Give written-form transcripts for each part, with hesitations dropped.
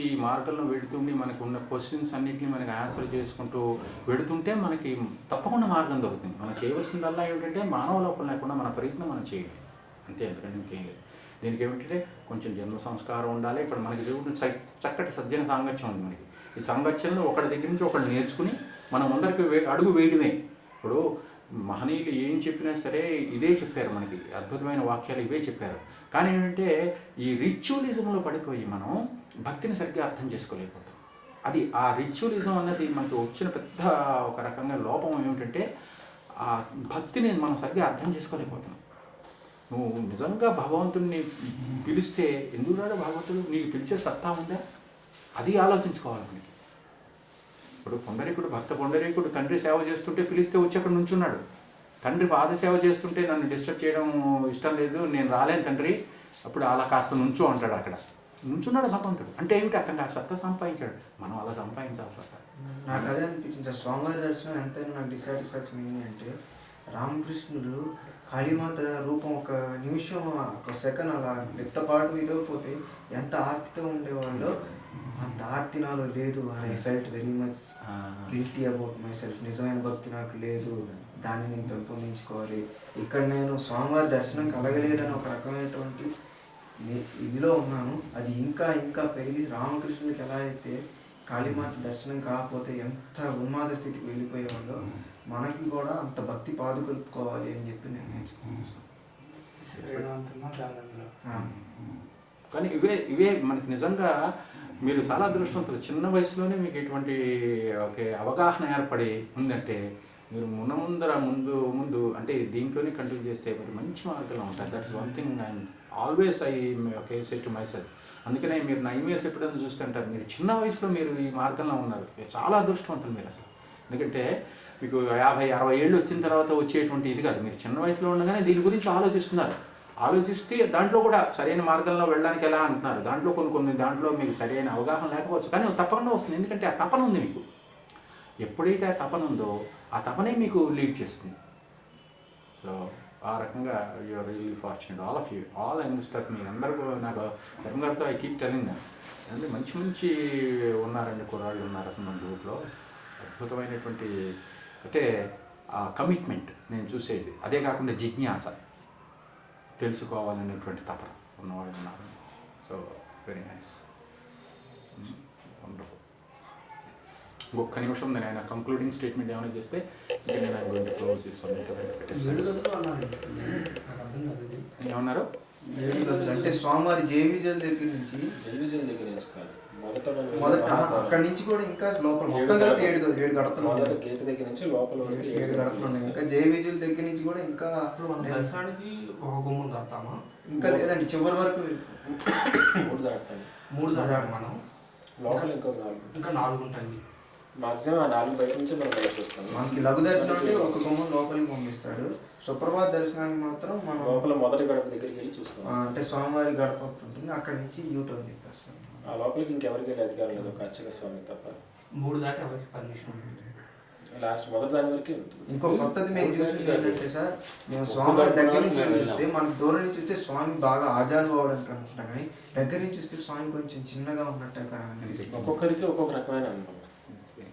ఈ మార్గంలో వెళుతుండి మనకు ఉన్న క్వశ్చన్స్ అన్నింటినీ మనకి ఆన్సర్ చేసుకుంటూ వెళుతుంటే మనకి తప్పకుండా మార్గం దొరుకుతుంది. మనం చేయవలసిందల్లా ఏమిటంటే మానవ లోపం లేకుండా మన ప్రయత్నం మనం చేయాలి అంతే, ఎందుకంటే ఇంకేం లేదు. దీనికి ఏమిటంటే కొంచెం జన్మ సంస్కారం ఉండాలి. ఇప్పుడు మనకి దేవుడు చక్కటి సజ్జన సాంగత్యం ఉంది. మనకి ఈ సాంగత్యంలో ఒకటి దగ్గర నుంచి ఒకటి నేర్చుకుని మనం అందరికి అడుగు వేయడమే. ఇప్పుడు మహనీయులు ఏం చెప్పినా సరే ఇదే చెప్పారు, మనకి అద్భుతమైన వాక్యాలు ఇవే చెప్పారు. కానీ ఏంటంటే ఈ రిచువలిజంలో పడిపోయి మనం భక్తిని సరిగ్గా అర్థం చేసుకోలేకపోతాం. అది ఆ రిచువలిజం అన్నది మనకు వచ్చిన పెద్ద ఒక రకంగా లోపం ఏమిటంటే ఆ భక్తిని మనం సరిగ్గా అర్థం చేసుకోలేకపోతున్నాం. నువ్వు నిజంగా భగవంతుడిని పిలిస్తే ఎందుకు రాడు భగవంతుడు? నీకు పిలిచే సత్తా ఉందా? అది ఆలోచించుకోవాలి మనకి. ఇప్పుడు పొండరీకుడు, భక్త పొండరీకుడు తండ్రి సేవ చేస్తుంటే పిలిస్తే వచ్చి అక్కడ నుంచున్నాడు. తండ్రి పాద సేవ చేస్తుంటే నన్ను డిస్టర్బ్ చేయడం ఇష్టం లేదు, నేను రాలేను తండ్రి, అప్పుడు అలా కాస్త నుంచో అంటాడు. అక్కడ నుంచున్నాడు భగవంతుడు. అంటే ఏమిటి? అతను ఆ సత్తా సంపాదించాడు. మనం అలా సంపాదించాలి సత్తా. నాకు అదే అనిపించింది. స్వామివారి దర్శనం ఎంతైనా నాకు డిసాటిస్ఫాక్షన్ ఏంటి అంటే, రామకృష్ణుడు కాళీమాత రూపం ఒక నిమిషం, ఒక సెకండ్ అలా వ్యక్తపాటు ఇదైపోతే ఎంత ఆర్తితో ఉండేవాళ్ళు, అంత ఆర్తి నాలో లేదు. I felt very much guilty about my self. నిజమైన భక్తి నాకు లేదు, దాన్ని నేను పెంపొందించుకోవాలి. ఇక్కడ నేను స్వామివారి దర్శనం కలగలేదని ఒక రకమైనటువంటి ఇదిలో ఉన్నాను. అది ఇంకా ఇంకా పెరిగి రామకృష్ణుడికి ఎలా అయితే కాళీమాత దర్శనం కాకపోతే ఎంత ఉన్మాద స్థితికి వెళ్ళిపోయేవాళ్ళో, మనకి కూడా అంత భక్తి పాదుకొల్పుకోవాలి అని చెప్పి నేను నేర్చుకున్నాను. కానీ ఇవే మనకి నిజంగా మీరు చాలా అదృష్టవంతులు. చిన్న వయసులోనే మీకు ఎటువంటి ఒక అవగాహన ఏర్పడి ఉందంటే మీరు ముందు అంటే దీంట్లోనే కంటిన్యూ చేస్తే మరి మంచి మార్గంలో ఉంటారు. That is one thing I always say to my self. అందుకనే మీరు 9 years ఎప్పుడైనా చూస్తుంటారు, మీరు చిన్న వయసులో మీరు ఈ మార్గంలో ఉన్నారు. చాలా అదృష్టవంతులు మీరు అసలు. ఎందుకంటే మీకు 50-60 ఏళ్ళు వచ్చిన తర్వాత వచ్చేటువంటి ఇది కాదు. మీరు చిన్న వయసులో ఉండగానే దీని గురించి ఆలోచిస్తున్నారు. ఆలోచిస్తే దాంట్లో కూడా సరైన మార్గంలో వెళ్ళడానికి ఎలా అంటున్నారు. దాంట్లో కొన్ని దాంట్లో మీకు సరైన అవగాహన లేకపోవచ్చు, కానీ తప్పకుండా వస్తుంది. ఎందుకంటే ఆ తపన ఉంది మీకు. ఎప్పుడైతే ఆ తపన ఉందో ఆ తపనే మీకు లీడ్ చేస్తుంది. సో ఆ రకంగా you're really fortunate, all of you, all youngsters. మీ అందరూ నాకు ధర్మ గారితో ఐ కీప్ టెలింగ్ అంటే మంచి ఉన్నారండి, కుర్రాళ్ళు ఉన్నారు మన గ్రూప్లో. అద్భుతమైనటువంటి అంటే ఆ కమిట్మెంట్ నేను చూసేది. అదే కాకుండా జిజ్ఞాస, తెలుసుకోవాలనేటువంటి తపన ఉన్నవాళ్ళు ఉన్నారు. So very nice, wonderful. ఒక్క నిమిషం నేను ఆయన కంక్లూడింగ్ స్టేట్మెంట్ ఏమైనా చేస్తే ఇంకా నేను ఆయన క్లోజ్ ఏమన్నారు అంటే స్వామివారి జేవిజల్ దగ్గర నుంచి మొదట అక్కడి నుంచి కూడా ఇంకా లోపల మొత్తం కలిపి 7 గడపలు గేట్ దగ్గర నుంచి లోపల 7 గడపలు ఉన్నాయి. ఇంకా జేవిజల్ దగ్గర నుంచి కూడా ఇంకా దర్శనానికి ఒక గుమ్మం దాటామా? ఇంకా లేదండి, చివరి వరకు 3 దాటాలి మనం. లోపల ఇంకా 4 ఉంటాయి మాక్సిమం. ఆ 4 బయట నుంచి మనం బయటకు వస్తాం. మనకి లఘు దర్శనం అంటే ఒక గుమ్మం లోపలికి పంపిస్తాడు. సుప్రభాత దర్శనానికి మాత్రం మనం లోపల మొదటి గడప దగ్గరికి వెళ్ళి చూసుకోవాలి. అంటే స్వామివారి గడప ఉంటుంది, అక్కడి నుంచి యూటర్న్ చెప్పేస్తాం. ఆ లోపలికి ఇంకెవరికి వెళ్ళే అధికారం లేదు, ఒక అర్చక స్వామికి తప్ప. 3 దాటి ఎవరికి పర్మిషన్ ఉంటుంది. లాస్ట్ మొదటి దాని వరకే ఉంటుంది. ఇంకో కొత్తది మేము చూసింది ఏంటంటే సార్, మేము స్వామివారి దగ్గర నుంచి చూస్తే మనకు దూరం నుంచి చూస్తే స్వామి బాగా ఆజానుభావడానికి అనుకుంటాం, కానీ దగ్గర నుంచి చూస్తే స్వామి కొంచెం చిన్నగా ఉన్నట్టు అనిపిస్తుంది. ఒక్కొక్కరికి ఒక్కొక్క రకమైన అనుభవం.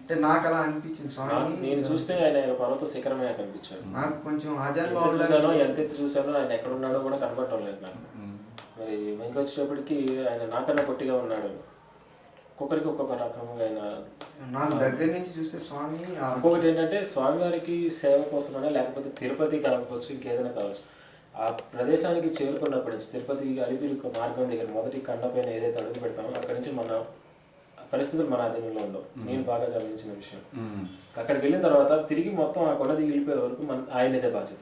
అంటే నాకు అలా అనిపించింది. స్వామి నేను చూస్తే ఆయన పర్వత శిఖరమే కనిపించాడు. నాకు కొంచెం చూసానో ఎంత ఎత్తు చూసానో, ఆయన ఎక్కడ ఉన్నాడో కూడా కనపడటం లేదు నాకు. మరి వెనక వచ్చేటప్పటికి ఆయన నాకన్నా పొట్టిగా ఉన్నాడు. ఒక్కొక్కరికి ఒక్కొక్క రకంగా ఆయన. నాకు దగ్గర నుంచి చూస్తే స్వామి. ఇంకొకటి ఏంటంటే స్వామివారికి సేవ కోసమైనా లేకపోతే తిరుపతి కావచ్చు, ఇంకేదైనా కావచ్చు, ఆ ప్రదేశానికి చేరుకున్నప్పటి నుంచి తిరుపతి అలిపిరి మార్గం దగ్గర మొదటి కండపైన ఏదైతే అడుగు పెడతామో అక్కడి నుంచి మన పరిస్థితులు మన అధీనంలో ఉండవు. నేను బాగా గమనించిన విషయం. అక్కడికి వెళ్ళిన తర్వాత తిరిగి మొత్తం ఆ కొండ దిగి వెళ్ళిపోయే వరకు ఆయనదే బాధ్యత.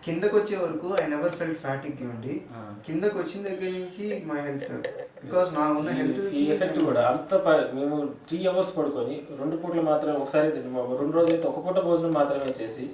కిందకు వచ్చే వరకు ఐ నెవర్ ఫెల్ట్ ఫ్యాటిక్ ఉండి, కిందకు వచ్చిన దగ్గర నుంచి మై హెల్త్, బికాస్ నా ఉన్న హెల్త్ ఈ ఎఫెక్ట్ కూడా అంత. మేము 3 hours పడుకొని 2 పూటలు మాత్రమే ఒకసారి 2 రోజులైతే 1 పూట భోజనం మాత్రమే చేసి